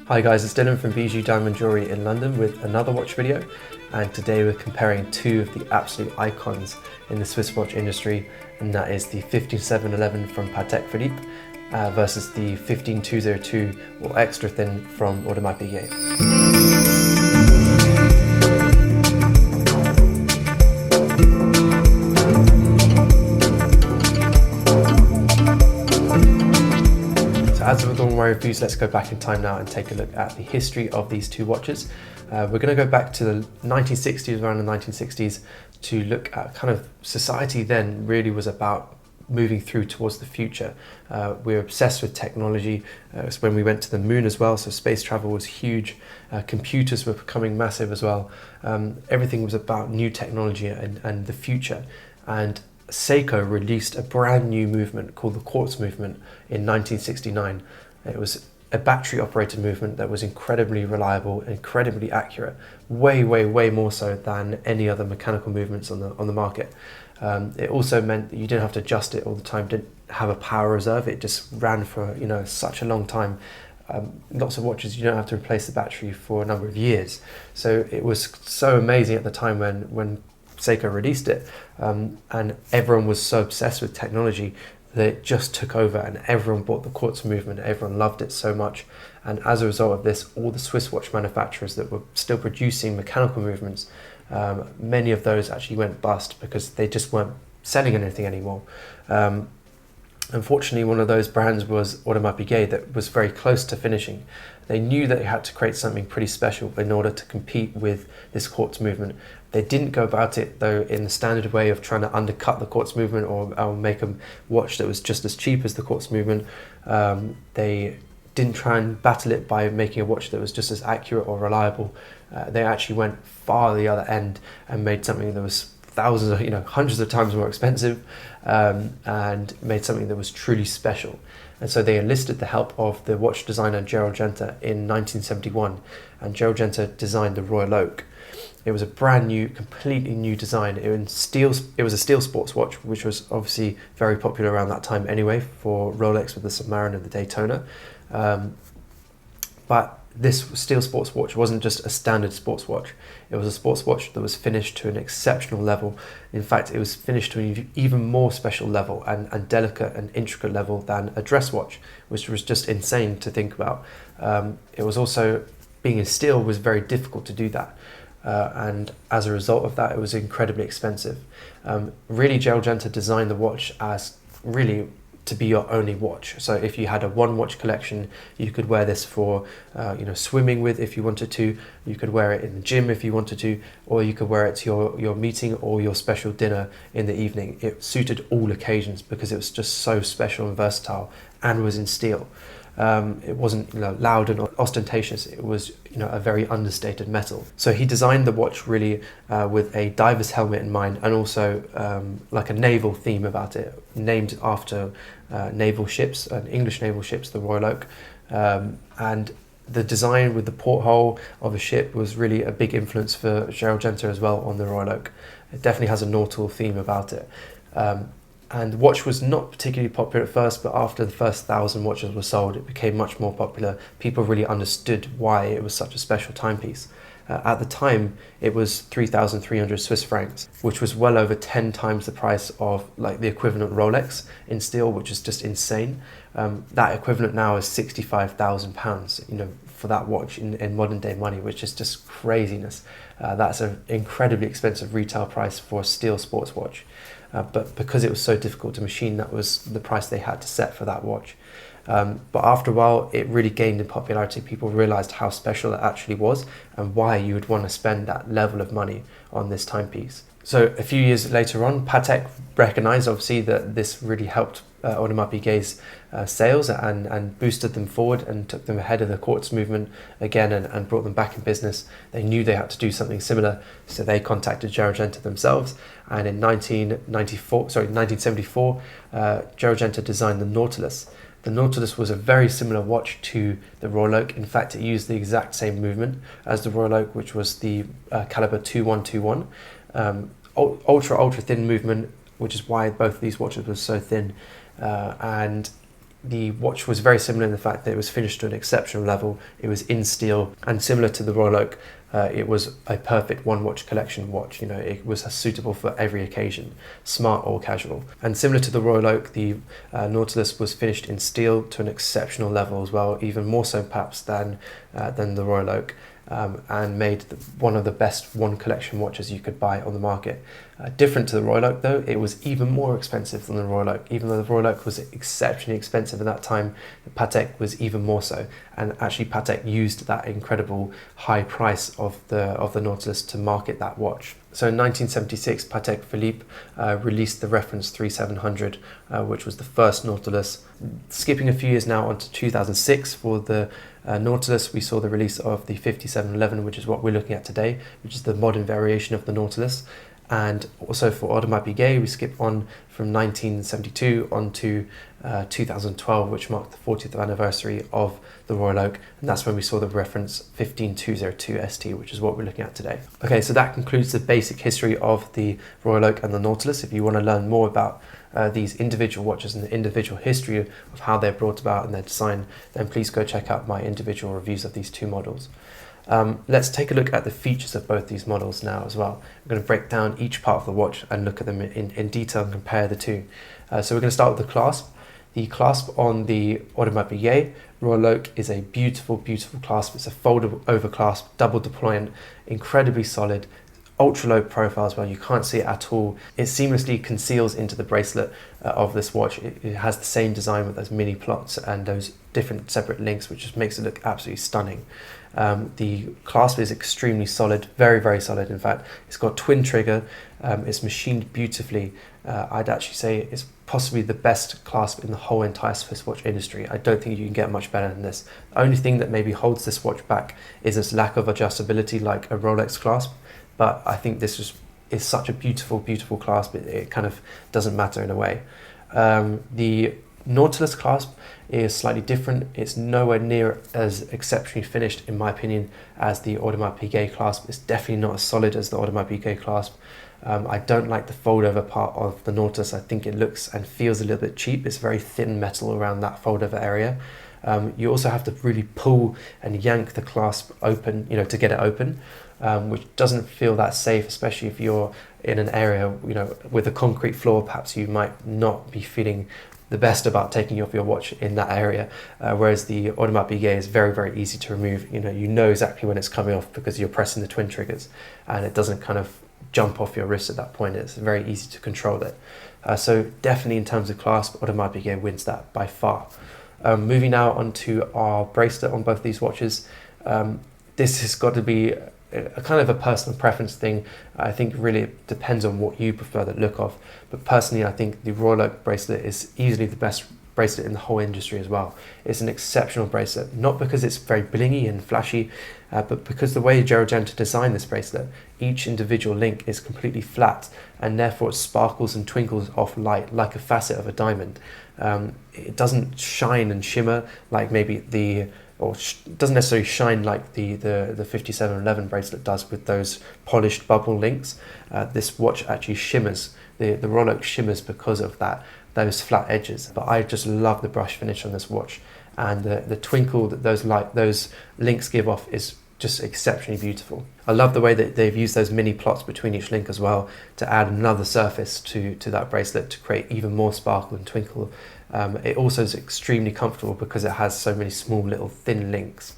Hi guys, it's Dylan from Bijou Diamond Jewellery in London with another watch video, and today we're comparing two of the absolute icons in the Swiss watch industry, and that is the 15711 from Patek Philippe versus the 15202 or extra thin from Audemars Piguet. As with all my reviews, let's go back in time now and take a look at the history of these two watches. We're going to go back to the 1960s, around the 1960s, to look at kind of society then really was about moving through towards the future. We were obsessed with technology. It's when we went to the moon as well, so space travel was huge. Computers were becoming massive as well. Everything was about new technology and the future. And Seiko released a brand new movement called the quartz movement in 1969. It was a battery operated movement that was incredibly reliable, incredibly accurate, way more so than any other mechanical movements on the market. It also meant that you didn't have to adjust it all the time, didn't have a power reserve. It just ran for such a long time. Lots of watches you don't have to replace the battery for a number of years. So it was so amazing at the time when Seiko released it, and everyone was so obsessed with technology that it just took over, and everyone bought the quartz movement. Everyone loved it so much, and as a result of this, all the Swiss watch manufacturers that were still producing mechanical movements, many of those actually went bust because they just weren't selling anything anymore. Unfortunately, one of those brands was Audemars Piguet that was very close to finishing. They knew that they had to create something pretty special in order to compete with this quartz movement. They didn't go about it though in the standard way of trying to undercut the quartz movement or make a watch that was just as cheap as the quartz movement. They didn't try and battle it by making a watch that was just as accurate or reliable. They actually went far the other end and made something that was thousands of, hundreds of times more expensive, and made something that was truly special. And so they enlisted the help of the watch designer Gerald Genta in 1971, and Gerald Genta designed the Royal Oak. It was a brand new, completely new design. It was a steel sports watch, which was obviously very popular around that time anyway for Rolex with the Submariner and the Daytona. But this steel sports watch wasn't just a standard sports watch. It was a sports watch that was finished to an exceptional level. In fact, it was finished to an even more special level and delicate and intricate level than a dress watch, which was just insane to think about. It was also, being in steel was very difficult to do that. And as a result of that, it was incredibly expensive. Really, Gerald Genta designed the watch as really to be your only watch. So if you had a one watch collection, you could wear this for swimming with if you wanted to, you could wear it in the gym if you wanted to, or you could wear it to your meeting or your special dinner in the evening. It suited all occasions because it was just so special and versatile and was in steel. It wasn't loud and ostentatious. It was a very understated metal. So he designed the watch really with a diver's helmet in mind, and also like a naval theme about it, named after naval ships, English naval ships, the Royal Oak. And the design with the porthole of a ship was really a big influence for Gerald Genta as well on the Royal Oak. It definitely has a nautical theme about it. And the watch was not particularly popular at first, but after the first 1,000 watches were sold, it became much more popular. People really understood why it was such a special timepiece. At the time, it was 3,300 Swiss francs, which was well over 10 times the price of like the equivalent Rolex in steel, which is just insane. That equivalent now is £65,000, for that watch in modern day money, which is just craziness. That's an incredibly expensive retail price for a steel sports watch. But because it was so difficult to machine, that was the price they had to set for that watch. But after a while, it really gained in popularity. People realized how special it actually was and why you would want to spend that level of money on this timepiece. So a few years later on, Patek recognized obviously that this really helped Audemars Piguet's sales and boosted them forward and took them ahead of the quartz movement again and brought them back in business. They knew they had to do something similar, so they contacted Gerald Genta themselves, and in 1974, Gerald Genta designed the Nautilus. The Nautilus was a very similar watch to the Royal Oak. In fact, it used the exact same movement as the Royal Oak, which was the caliber 2121. Ultra thin movement, which is why both of these watches were so thin. And the watch was very similar in the fact that it was finished to an exceptional level. It was in steel, and similar to the Royal Oak, it was a perfect one watch collection watch. You know, it was suitable for every occasion, smart or casual. And similar to the Royal Oak, the Nautilus was finished in steel to an exceptional level as well, even more so perhaps than the Royal Oak. And made one of the best one collection watches you could buy on the market. Different to the Royal Oak though, it was even more expensive than the Royal Oak. Even though the Royal Oak was exceptionally expensive at that time, the Patek was even more so. And actually Patek used that incredible high price of the Nautilus to market that watch. So in 1976, Patek Philippe released the reference 3700, which was the first Nautilus. Skipping a few years now onto 2006 for the Nautilus, we saw the release of the 5711, which is what we're looking at today, which is the modern variation of the Nautilus. And also for Audemars Piguet, we skip on from 1972 on to 2012, which marked the 40th anniversary of the Royal Oak, and that's when we saw the reference 15202 ST, which is what we're looking at today. Okay, so that concludes the basic history of the Royal Oak and the Nautilus. If you want to learn more about these individual watches and the individual history of how they're brought about and their design, then please go check out my individual reviews of these two models. Let's take a look at the features of both these models now as well. I'm going to break down each part of the watch and look at them in detail and compare the two. So we're going to start with the clasp. The clasp on the Audemars Piguet Royal Oak is a beautiful, beautiful clasp. It's a foldable over clasp, double deployant, incredibly solid, ultra low profile as well. You can't see it at all. It seamlessly conceals into the bracelet of this watch. It has the same design with those mini plots and those different separate links, which just makes it look absolutely stunning. The clasp is extremely solid, very, very solid. In fact, it's got twin trigger. It's machined beautifully. I'd actually say it's possibly the best clasp in the whole entire Swiss watch industry. I don't think you can get much better than this. The only thing that maybe holds this watch back is its lack of adjustability like a Rolex clasp, but I think this is such a beautiful, beautiful clasp, it kind of doesn't matter in a way. The Nautilus clasp is slightly different. It's nowhere near as exceptionally finished, in my opinion, as the Audemars Piguet clasp. It's definitely not as solid as the Audemars Piguet clasp. I don't like the fold over part of the Nautilus. I think it looks and feels a little bit cheap. It's very thin metal around that fold over area. You also have to really pull and yank the clasp open, to get it open, which doesn't feel that safe, especially if you're in an area, with a concrete floor. Perhaps you might not be feeling the best about taking off your watch in that area, whereas the Audemars Piguet is very, very easy to remove. You know exactly when it's coming off because you're pressing the twin triggers, and it doesn't kind of jump off your wrist at that point. It's very easy to control it. So definitely in terms of clasp, Audemars Piguet wins that by far. Moving now onto our bracelet on both these watches. This has got to be a kind of a personal preference thing. I think really it depends on what you prefer the look of, but personally I think the Royal Oak bracelet is easily the best bracelet in the whole industry as well. It's an exceptional bracelet, not because it's very blingy and flashy, but because the way Giorgento designed this bracelet, each individual link is completely flat and therefore it sparkles and twinkles off light like a facet of a diamond. It doesn't shine and shimmer like maybe doesn't necessarily shine like the 5711 bracelet does with those polished bubble links. This watch actually shimmers. The Royal Oak shimmers because of those flat edges. But I just love the brush finish on this watch, and the twinkle that those links give off is just exceptionally beautiful. I love the way that they've used those mini plots between each link as well to add another surface to that bracelet to create even more sparkle and twinkle. It also is extremely comfortable because it has so many small little thin links.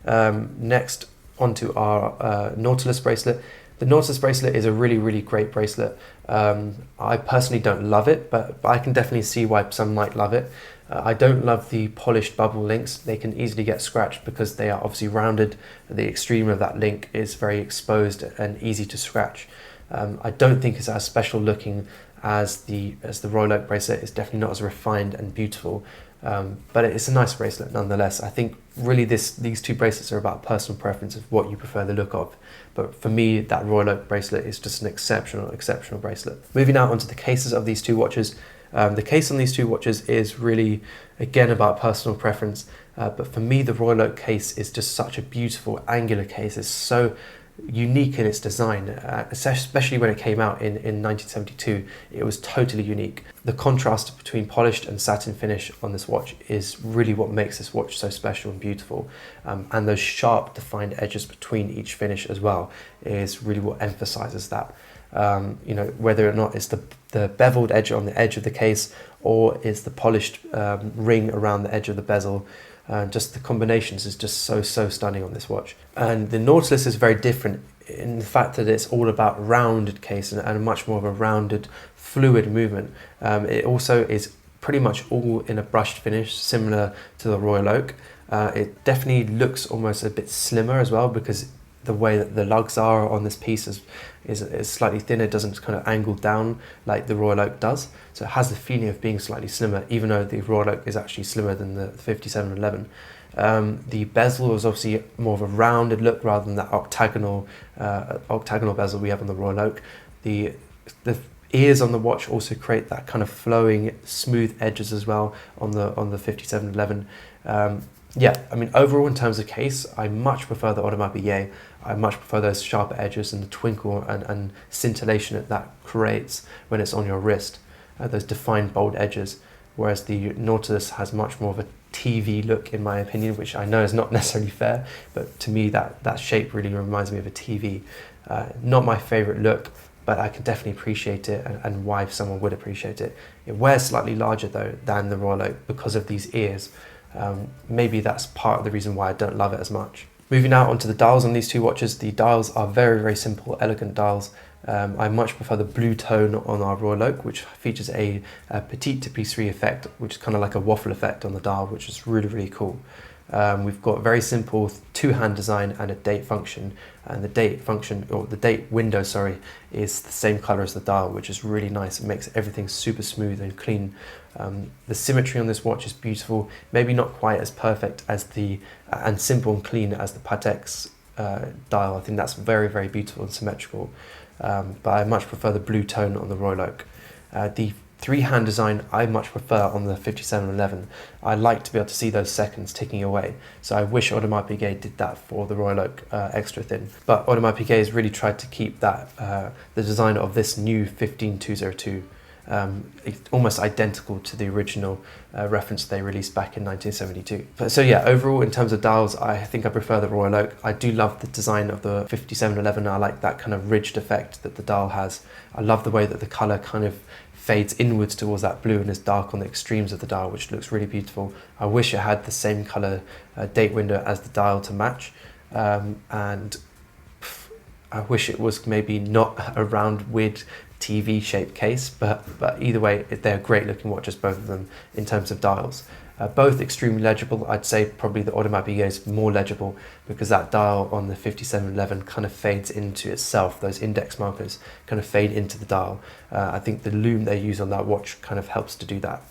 Next onto our Nautilus bracelet. The Nautilus bracelet is a really, really great bracelet. I personally don't love it, but I can definitely see why some might love it. I don't love the polished bubble links. They can easily get scratched because they are obviously rounded. The extreme of that link is very exposed and easy to scratch. I don't think it's as special looking as the Royal Oak bracelet. It's definitely not as refined and beautiful, but it's a nice bracelet nonetheless. I think really these two bracelets are about personal preference of what you prefer the look of. But for me, that Royal Oak bracelet is just an exceptional bracelet. Moving out onto the cases of these two watches. The case on these two watches is really, again, about personal preference. But for me, the Royal Oak case is just such a beautiful angular case. It's so unique in its design, especially when it came out in 1972. It was totally unique. The contrast between polished and satin finish on this watch is really what makes this watch so special and beautiful, and those sharp defined edges between each finish as well is really what emphasizes that. You know, whether or not it's the beveled edge on the edge of the case, or it's the polished ring around the edge of the bezel, just the combinations is just so stunning on this watch. And the Nautilus is very different in the fact that it's all about rounded case and much more of a rounded fluid movement. It also is pretty much all in a brushed finish, similar to the Royal Oak. It definitely looks almost a bit slimmer as well, because the way that the lugs are on this piece is slightly thinner. It doesn't kind of angle down like the Royal Oak does. So it has the feeling of being slightly slimmer, even though the Royal Oak is actually slimmer than the 5711. The bezel is obviously more of a rounded look rather than that octagonal bezel we have on the Royal Oak. The ears on the watch also create that kind of flowing, smooth edges as well on the 5711. Yeah, I mean, overall in terms of case, I much prefer the Audemars Piguet. I much prefer those sharper edges and the twinkle and scintillation that that creates when it's on your wrist, those defined bold edges, whereas the Nautilus has much more of a TV look, in my opinion, which I know is not necessarily fair, but to me that shape really reminds me of a TV. Not my favourite look, but I can definitely appreciate it, and why someone would appreciate it. It wears slightly larger though than the Royal Oak because of these ears. Maybe that's part of the reason why I don't love it as much. Moving out onto the dials on these two watches, the dials are very simple, elegant dials. I much prefer the blue tone on our Royal Oak, which features a petite tapisserie effect, which is kind of like a waffle effect on the dial, which is really cool. We've got very simple two-hand design and a date function, and the date function, or the date window, sorry, is the same color as the dial, which is really nice. It makes everything super smooth and clean. The symmetry on this watch is beautiful, maybe not quite as perfect as and simple and clean as the Patek's dial. I think that's very beautiful and symmetrical, but I much prefer the blue tone on the Royal Oak. The three-hand design I much prefer on the 5711. I like to be able to see those seconds ticking away, so I wish Audemars Piguet did that for the Royal Oak extra thin. But Audemars Piguet has really tried to keep that, the design of this new 15202, almost identical to the original reference they released back in 1972. So yeah, overall in terms of dials, I think I prefer the Royal Oak. I do love the design of the 5711. I like that kind of ridged effect that the dial has. I love the way that the colour kind of fades inwards towards that blue and is dark on the extremes of the dial, which looks really beautiful. I wish it had the same colour date window as the dial to match, and I wish it was maybe not a round weird TV shaped case, but either way, they're great looking watches, both of them, in terms of dials. Both extremely legible. I'd say probably the Audemars Piguet is more legible because that dial on the 5711 kind of fades into itself. Those index markers kind of fade into the dial. I think the lume they use on that watch kind of helps to do that,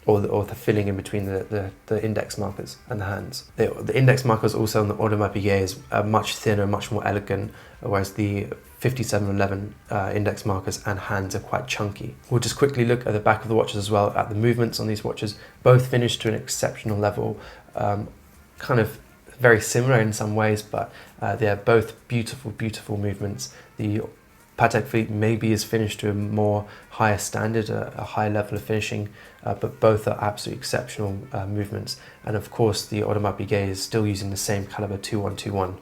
or the filling in between the index markers and the hands. The index markers also on the Audemars Piguet is much thinner, much more elegant, whereas the 5711 index markers and hands are quite chunky. We'll just quickly look at the back of the watches as well, at the movements on these watches. Both finished to an exceptional level, kind of very similar in some ways, but they're both beautiful movements. The Patek Philippe maybe is finished to a more higher standard, a higher level of finishing, but both are absolutely exceptional movements. And of course, the Audemars Piguet is still using the same caliber 2121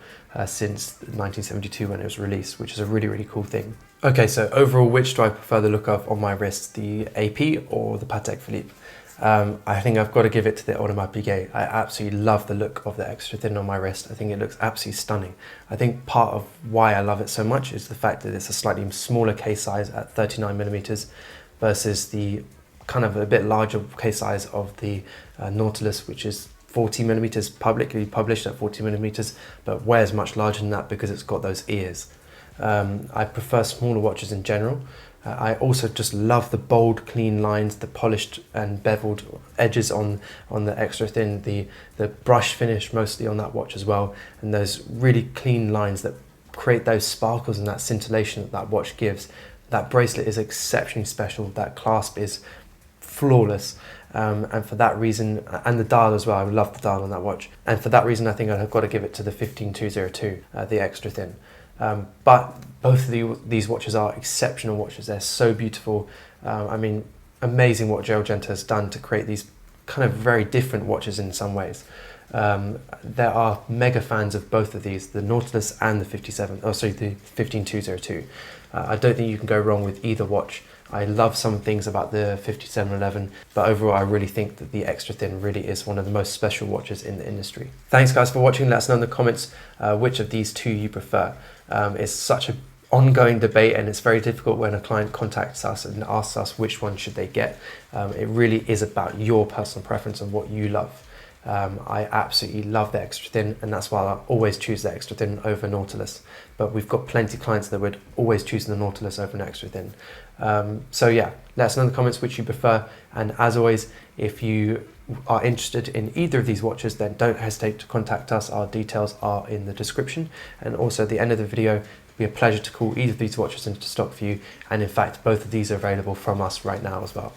since 1972 when it was released, which is a really cool thing. Okay, so overall, which do I prefer the look of on my wrist, the AP or the Patek Philippe? I think I've got to give it to the Audemars Piguet. I absolutely love the look of the extra thin on my wrist. I think it looks absolutely stunning. I think part of why I love it so much is the fact that it's a slightly smaller case size at 39mm versus the kind of a bit larger case size of the Nautilus, which is 40mm, publicly published at 40mm, but wears much larger than that because it's got those ears. I prefer smaller watches in general. I also just love the bold, clean lines, the polished and beveled edges on the extra thin, the brush finish mostly on that watch as well, and those really clean lines that create those sparkles and that scintillation that that watch gives. That bracelet is exceptionally special. That clasp is flawless, and for that reason, and the dial as well, I love the dial on that watch, and for that reason I think I've got to give it to the 15202, the extra thin. But both of these watches are exceptional watches. They're so beautiful. I mean, amazing what Joe Argento has done to create these kind of very different watches in some ways. There are mega fans of both of these, the Nautilus and the the 15202. I don't think you can go wrong with either watch. I love some things about the 5711, but overall I really think that the extra thin really is one of the most special watches in the industry. Thanks guys for watching. Let us know in the comments which of these two you prefer. It's such an ongoing debate, and it's very difficult when a client contacts us and asks us which one should they get. It really is about your personal preference and what you love. I absolutely love the extra thin, and that's why I always choose the extra thin over Nautilus. But we've got plenty of clients that would always choose the Nautilus over an extra thin. So yeah, let us know in the comments which you prefer. And as always, if you are interested in either of these watches, then don't hesitate to contact us. Our details are in the description. And also at the end of the video, it'll be a pleasure to call either of these watches into stock for you. And in fact, both of these are available from us right now as well.